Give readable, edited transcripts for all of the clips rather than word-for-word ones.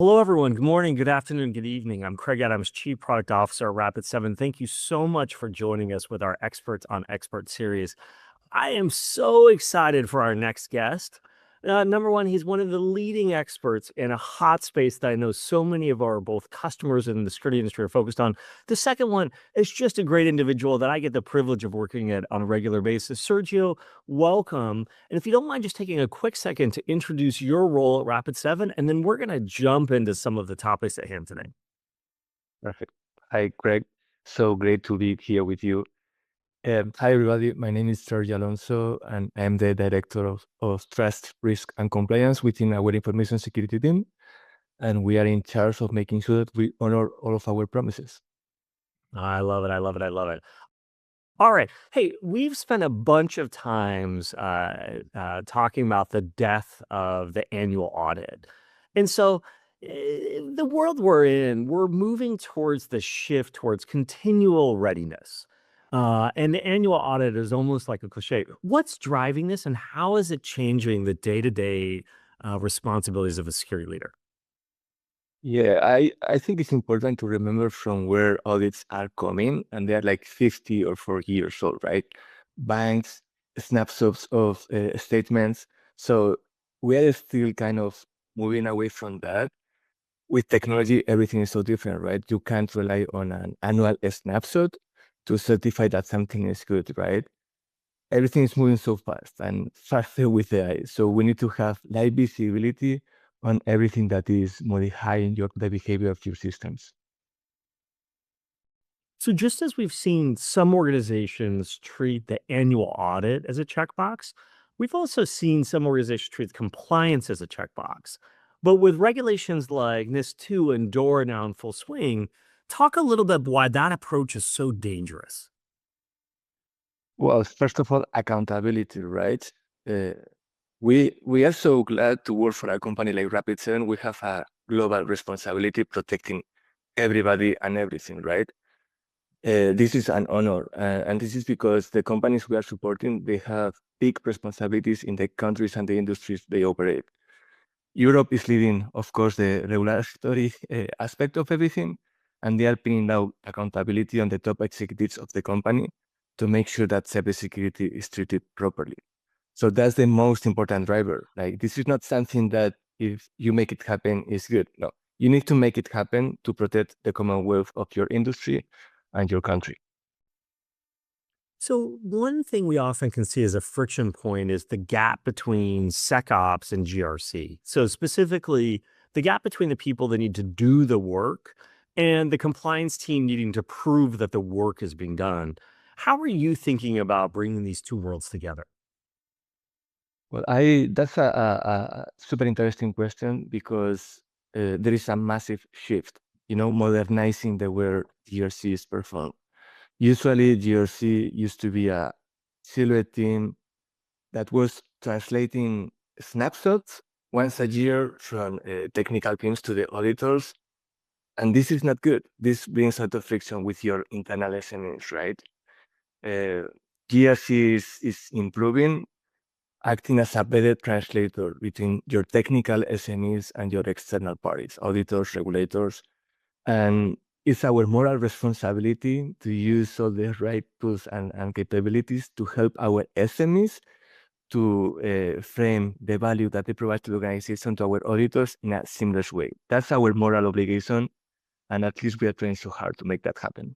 Hello, everyone. Good morning, good afternoon, good evening. I'm Craig Adams, Chief Product Officer at Rapid7. Thank you so much for joining us with our Experts on Expert series. I am so excited for our next guest. Number one, he's one of the leading experts in a hot space that I know so many of our both customers and the security industry are focused on. The second one is just a great individual that I get the privilege of working at on a regular basis. Sergio, welcome. And if you don't mind just taking a quick second to introduce your role at Rapid7, and then we're going to jump into some of the topics at hand today. Perfect. Hi, Greg. So great to be here with you. Hi, everybody. My name is Sergio Alonso, and I'm the Director of Trust, Risk, and Compliance within our information security team. And we are in charge of making sure that we honor all of our promises. I love it. I love it. I love it. All right. Hey, we've spent a bunch of times talking about the death of the annual audit. And so, the world we're in, we're moving towards the shift towards continual readiness. And the annual audit is almost like a cliche. What's driving this, and how is it changing the day-to-day responsibilities of a security leader? Yeah, I think it's important to remember from where audits are coming, and they're like 50 or 40 years old, right? Banks, snapshots of statements. So we are still kind of moving away from that. With technology, everything is so different, right? You can't rely on an annual snapshot to certify that something is good, right? Everything is moving so fast and faster with AI. So we need to have live visibility on everything that is modifying the behavior of your systems. So just as we've seen some organizations treat the annual audit as a checkbox, we've also seen some organizations treat compliance as a checkbox. But with regulations like NIS2 and DORA now in full swing, talk a little bit why that approach is so dangerous. Well, first of all, accountability, right? Uh, we are so glad to work for a company like Rapid7. We have a global responsibility protecting everybody and everything, right? This is an honor, and this is because the companies we are supporting, they have big responsibilities in the countries and the industries they operate. Europe is leading, of course, the regulatory aspect of everything, and they are pinning out accountability on the top executives of the company to make sure that cybersecurity is treated properly. So that's the most important driver. Like, this is not something that if you make it happen is good. No, you need to make it happen to protect the commonwealth of your industry and your country. So one thing we often can see as a friction point is the gap between SecOps and GRC. So specifically, the gap between the people that need to do the work and the compliance team needing to prove that the work is being done. How are you thinking about bringing these two worlds together? Well, I that's a super interesting question because there is a massive shift, modernizing the way GRC is performed. Usually, GRC used to be a silhouette team that was translating snapshots once a year from technical teams to the auditors. And this is not good. This brings a lot of friction with your internal SMEs, right? Uh, GRC is improving, acting as a better translator between your technical SMEs and your external parties, auditors, regulators. And it's our moral responsibility to use all the right tools and capabilities to help our SMEs to frame the value that they provide to the organization to our auditors in a seamless way. That's our moral obligation, and at least we are trying so hard to make that happen.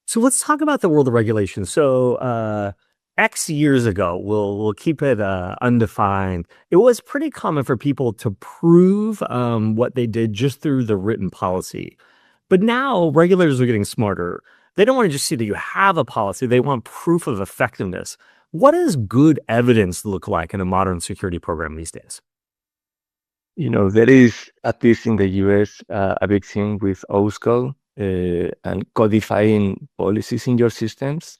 So let's talk about the world of regulations. So X years ago, we'll keep it undefined. It was pretty common for people to prove what they did just through the written policy. But now regulators are getting smarter. They don't want to just see that you have a policy. They want proof of effectiveness. What does good evidence look like in a modern security program these days? There is, at least in the US, a big thing with OSCO and codifying policies in your systems.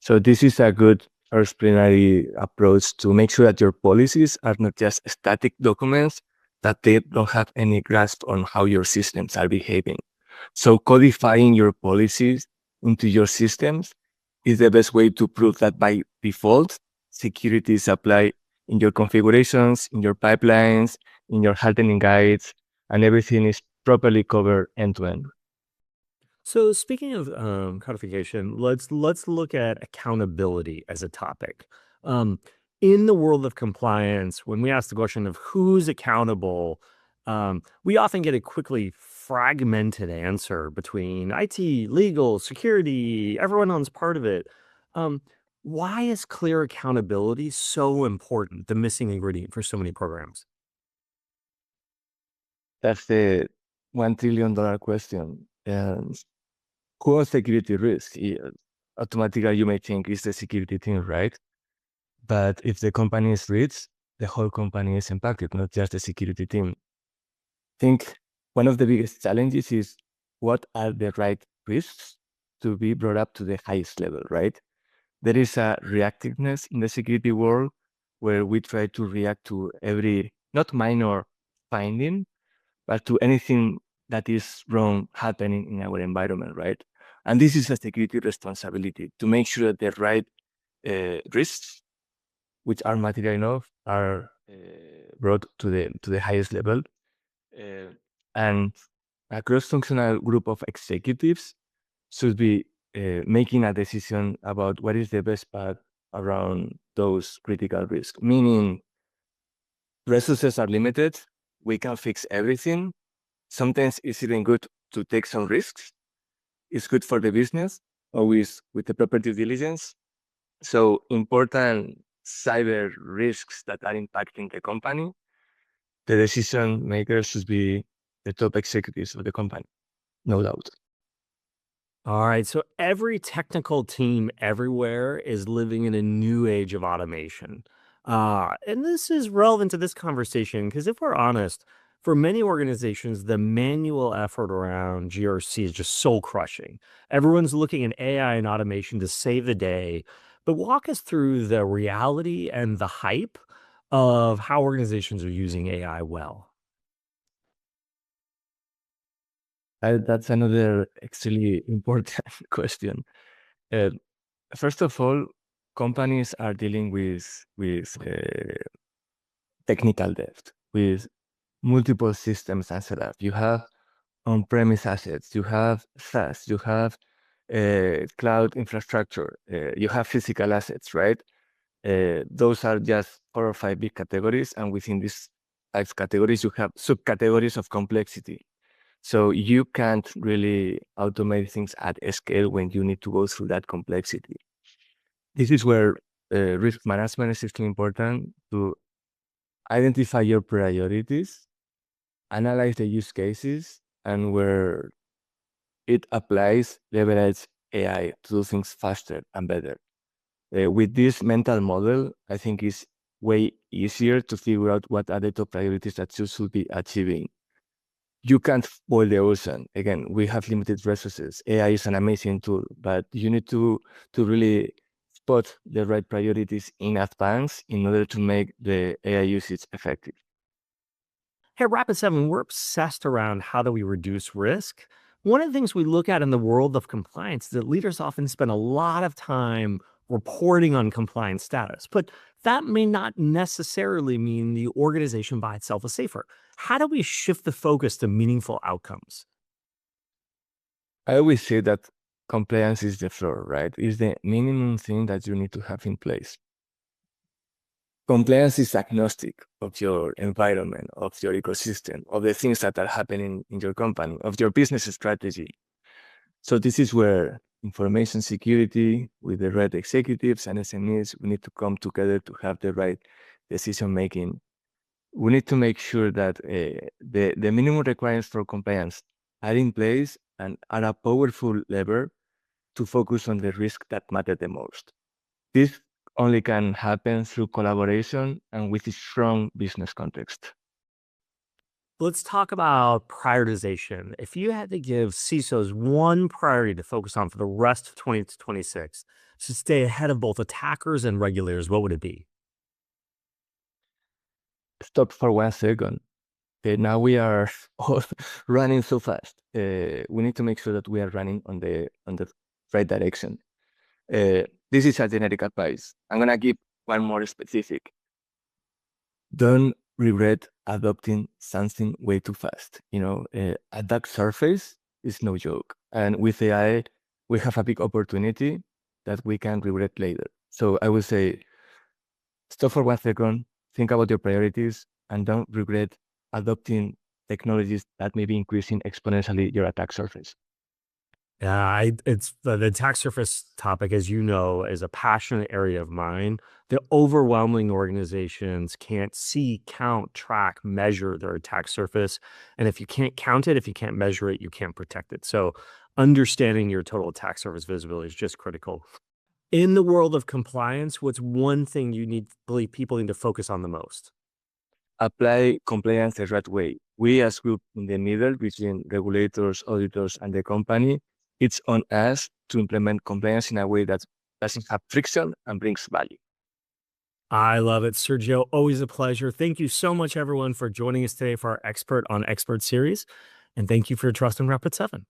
So this is a good first preliminary approach to make sure that your policies are not just static documents, that they don't have any grasp on how your systems are behaving. So codifying your policies into your systems is the best way to prove that by default, security is applied in your configurations, in your pipelines, in your hardening guides. and everything is properly covered end to end. So speaking of codification, let's look at accountability as a topic. Um, in the world of compliance, when we ask the question of who's accountable, we often get a quickly fragmented answer between IT, legal, security, everyone owns part of it. Um, why is clear accountability so important, the missing ingredient for so many programs? That's the $1 trillion question. And who owns security risk? Automatically, you may think it's the security team, right? But if the company is rich, the whole company is impacted, not just the security team. I think one of the biggest challenges is what are the right risks to be brought up to the highest level, right? There is a reactiveness in the security world where we try to react to every, not minor finding, but to anything that is wrong happening in our environment, right? And this is a security responsibility to make sure that the right risks, which are material enough, are brought to the highest level. And a cross-functional group of executives should be making a decision about what is the best path around those critical risks, meaning resources are limited, we can fix everything. Sometimes it's even good to take some risks. It's good for the business, always with the proper due diligence. So important cyber risks that are impacting the company, the decision makers should be the top executives of the company, no doubt. All right. So every technical team everywhere is living in a new age of automation. And this is relevant to this conversation because if we're honest, for many organizations, the manual effort around GRC is just soul crushing. Everyone's looking at AI and automation to save the day. But walk us through the reality and the hype of how organizations are using AI well. That's another extremely important question. Uh, First of all, companies are dealing with technical debt, with multiple systems and setup. You have on-premise assets, you have SaaS, you have cloud infrastructure, you have physical assets, right? Those are just 4 or 5 big categories, and within these 5 categories, you have subcategories of complexity. So you can't really automate things at scale when you need to go through that complexity. This is where risk management is extremely important to identify your priorities, analyze the use cases, and where it applies, leverage AI to do things faster and better. With this mental model, I think it's way easier to figure out what are the top priorities that you should be achieving. You can't boil the ocean. Again, we have limited resources. AI is an amazing tool, but you need to really spot the right priorities in advance in order to make the AI usage effective. Hey, Rapid7, we're obsessed around how do we reduce risk. One of the things we look at in the world of compliance is that leaders often spend a lot of time reporting on compliance status, but that may not necessarily mean the organization by itself is safer. How do we shift the focus to meaningful outcomes? I always say that compliance is the floor, right? It's the minimum thing that you need to have in place. Compliance is agnostic of your environment, of your ecosystem, of the things that are happening in your company, of your business strategy. So this is where information security with the right executives and SMEs, we need to come together to have the right decision making. We need to make sure that the minimum requirements for compliance are in place and are a powerful lever to focus on the risk that matter the most. This only can happen through collaboration and with a strong business context. Let's talk about prioritization. If you had to give CISOs one priority to focus on for the rest of 2026 to stay ahead of both attackers and regulators, what would it be? Stop for 1 second. Okay, now we are all running so fast. We need to make sure that we are running on the right direction. This is a generic advice. I'm gonna give one more specific. Don't regret adopting something way too fast. Attack surface is no joke. And with AI, we have a big opportunity that we can regret later. So I would say, stop for 1 second, think about your priorities, and don't regret adopting technologies that may be increasing exponentially your attack surface. Yeah, it's the attack surface topic, as you know, is a passionate area of mine. The overwhelming organizations can't see, count, track, measure their attack surface. And if you can't count it, if you can't measure it, you can't protect it. So understanding your total attack surface visibility is just critical. In the world of compliance, what's one thing believe people need to focus on the most? Apply compliance the right way. We as group in the middle between regulators, auditors, and the company, it's on us to implement compliance in a way that doesn't have friction and brings value. I love it, Sergio. Always a pleasure. Thank you so much, everyone, for joining us today for our Expert on Expert series. And thank you for your trust in Rapid 7.